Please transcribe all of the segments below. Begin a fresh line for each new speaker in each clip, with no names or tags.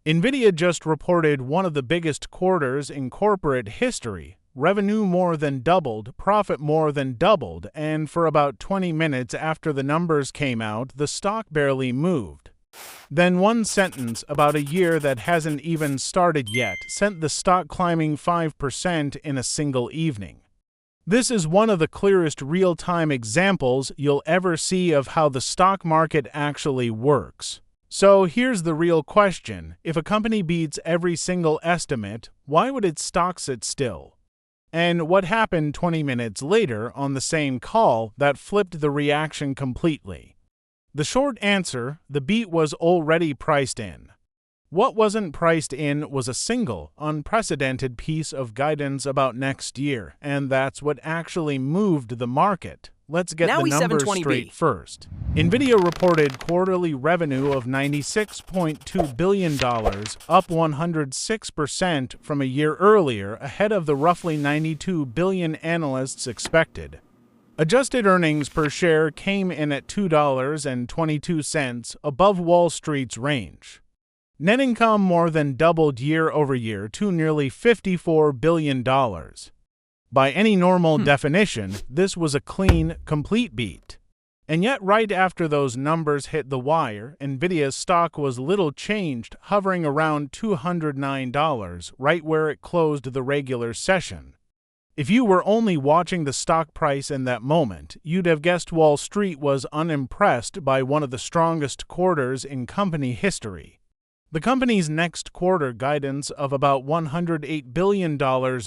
NVIDIA just reported one of the biggest quarters in corporate history. Revenue more than doubled, profit more than doubled, and for about 20 minutes after the numbers came out, the stock barely moved. Then one sentence about a year that hasn't even started yet sent the stock climbing 5% in a single evening. This is one of the clearest real-time examples you'll ever see of how the stock market actually works. So here's the real question. If a company beats every single estimate, why would its stock sit still? And what happened 20 minutes later on the same call that flipped the reaction completely? The short answer, the beat was already priced in. What wasn't priced in was a single, unprecedented piece of guidance about next year, and that's what actually moved the market. Let's get the numbers straight first. NVIDIA reported quarterly revenue of $96.2 billion, up 106% from a year earlier, ahead of the roughly $92 billion analysts expected. Adjusted earnings per share came in at $2.22, above Wall Street's range. Net income more than doubled year over year to nearly $54 billion. By any normal definition, this was a clean, complete beat. And yet right after those numbers hit the wire, NVIDIA's stock was little changed, hovering around $209, right where it closed the regular session. If you were only watching the stock price in that moment, you'd have guessed Wall Street was unimpressed by one of the strongest quarters in company history. The company's next quarter guidance of about $108 billion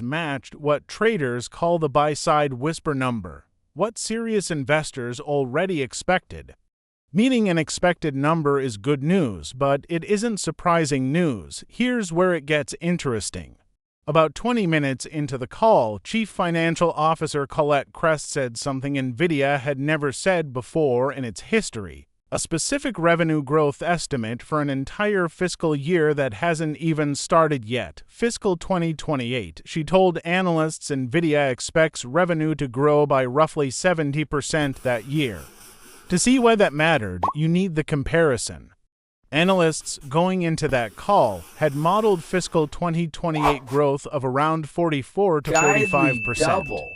matched what traders call the buy-side whisper number, what serious investors already expected. Meeting an expected number is good news, but it isn't surprising news. Here's where it gets interesting. About 20 minutes into the call, Chief Financial Officer Colette Kress said something NVIDIA had never said before in its history. A specific revenue growth estimate for an entire fiscal year that hasn't even started yet, fiscal 2028. She told analysts NVIDIA expects revenue to grow by roughly 70% that year. To see why that mattered, you need the comparison. Analysts going into that call had modeled fiscal 2028 growth of around 44 to 45%.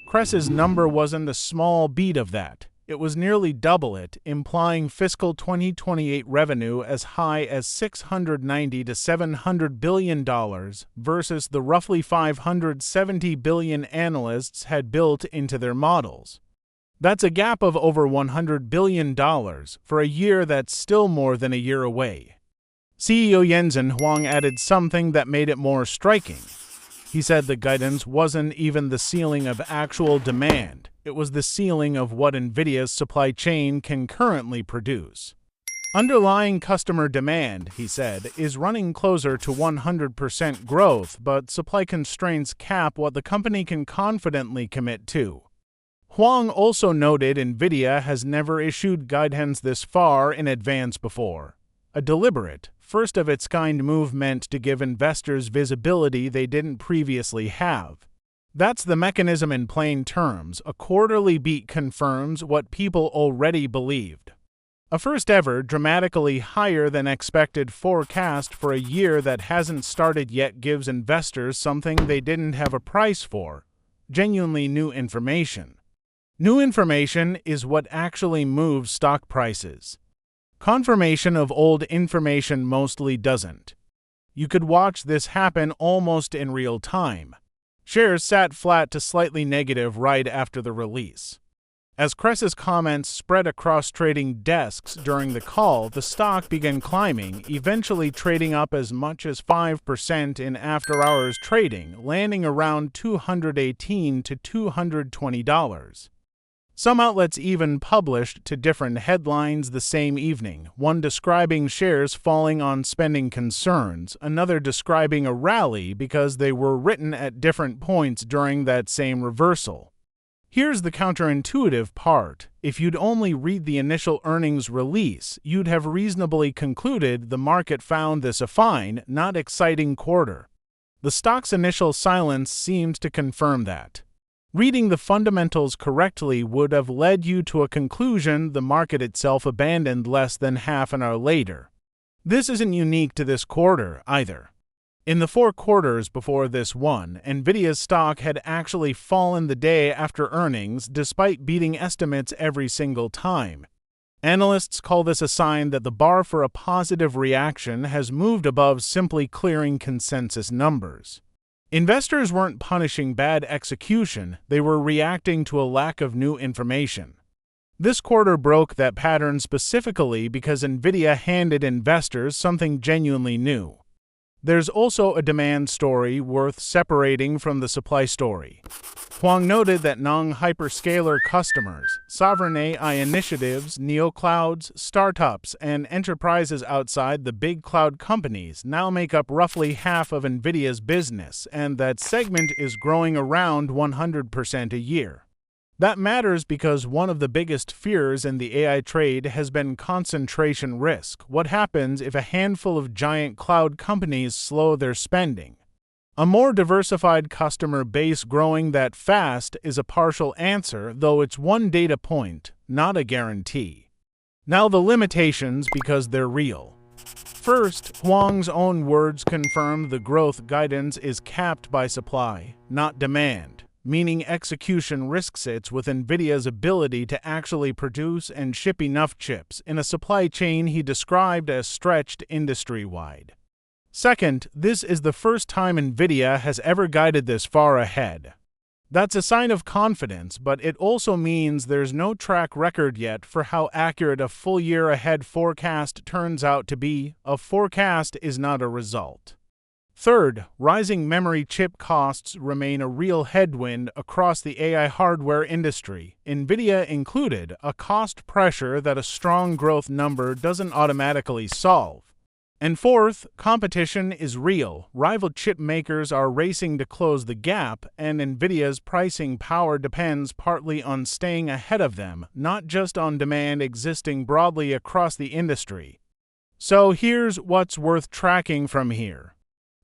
Kress's number wasn't a small beat of that. It was nearly double it, implying fiscal 2028 revenue as high as $690 to $700 billion versus the roughly $570 billion analysts had built into their models. That's a gap of over $100 billion for a year that's still more than a year away. CEO Jensen Huang added something that made it more striking. He said the guidance wasn't even the ceiling of actual demand. It was the ceiling of what NVIDIA's supply chain can currently produce. Underlying customer demand, he said, is running closer to 100% growth, but supply constraints cap what the company can confidently commit to. Huang also noted NVIDIA has never issued guidance this far in advance before. A deliberate, first-of-its-kind move meant to give investors visibility they didn't previously have. That's the mechanism in plain terms. A quarterly beat confirms what people already believed. A first-ever, dramatically higher than expected forecast for a year that hasn't started yet gives investors something they didn't have a price for. Genuinely new information. New information is what actually moves stock prices. Confirmation of old information mostly doesn't. You could watch this happen almost in real time. Shares sat flat to slightly negative right after the release. As Kress's comments spread across trading desks during the call, the stock began climbing, eventually trading up as much as 5% in after-hours trading, landing around $218 to $220. Some outlets even published two different headlines the same evening, one describing shares falling on spending concerns, another describing a rally because they were written at different points during that same reversal. Here's the counterintuitive part. If you'd only read the initial earnings release, you'd have reasonably concluded the market found this a fine, not exciting quarter. The stock's initial silence seems to confirm that. Reading the fundamentals correctly would have led you to a conclusion the market itself abandoned less than half an hour later. This isn't unique to this quarter either. In the 4 quarters before this one, NVIDIA's stock had actually fallen the day after earnings despite beating estimates every single time. Analysts call this a sign that the bar for a positive reaction has moved above simply clearing consensus numbers. Investors weren't punishing bad execution, they were reacting to a lack of new information. This quarter broke that pattern specifically because NVIDIA handed investors something genuinely new. There's also a demand story worth separating from the supply story. Huang noted that non-hyperscaler customers, sovereign AI initiatives, neoclouds, startups, and enterprises outside the big cloud companies now make up roughly half of NVIDIA's business, and that segment is growing around 100% a year. That matters because one of the biggest fears in the AI trade has been concentration risk. What happens if a handful of giant cloud companies slow their spending? A more diversified customer base growing that fast is a partial answer, though it's one data point, not a guarantee. Now the limitations, because they're real. First, Huang's own words confirm the growth guidance is capped by supply, not demand, meaning execution risk sits with NVIDIA's ability to actually produce and ship enough chips in a supply chain he described as stretched industry-wide. Second, this is the first time NVIDIA has ever guided this far ahead. That's a sign of confidence, but it also means there's no track record yet for how accurate a full year ahead forecast turns out to be. A forecast is not a result. Third, rising memory chip costs remain a real headwind across the AI hardware industry, NVIDIA included, a cost pressure that a strong growth number doesn't automatically solve. And fourth, competition is real. Rival chip makers are racing to close the gap, and NVIDIA's pricing power depends partly on staying ahead of them, not just on demand existing broadly across the industry. So here's what's worth tracking from here.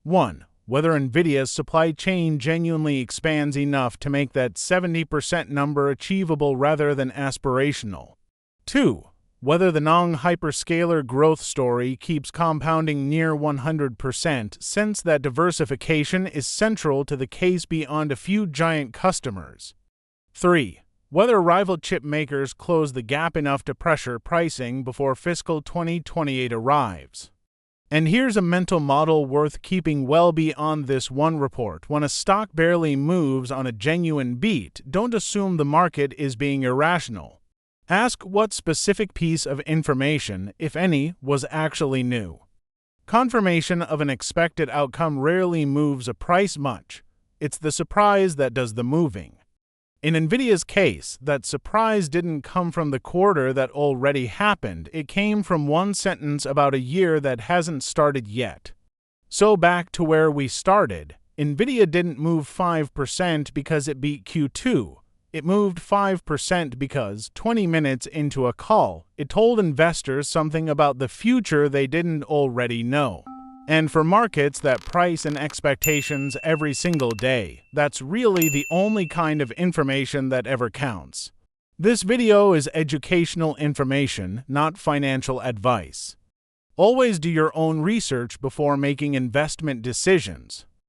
1. Whether NVIDIA's supply chain genuinely expands enough to make that 70% number achievable rather than aspirational. 2. Whether the non-hyperscaler growth story keeps compounding near 100%, since that diversification is central to the case beyond a few giant customers. 3. Whether rival chip makers close the gap enough to pressure pricing before fiscal 2028 arrives. And here's a mental model worth keeping well beyond this one report. When a stock barely moves on a genuine beat, don't assume the market is being irrational. Ask what specific piece of information, if any, was actually new. Confirmation of an expected outcome rarely moves a price much. It's the surprise that does the moving. In NVIDIA's case, that surprise didn't come from the quarter that already happened. It came from one sentence about a year that hasn't started yet. So back to where we started. NVIDIA didn't move 5% because it beat Q2. It moved 5% because, 20 minutes into a call, it told investors something about the future they didn't already know. And for markets that price in expectations every single day, that's really the only kind of information that ever counts. This video is educational information, not financial advice. Always do your own research before making investment decisions.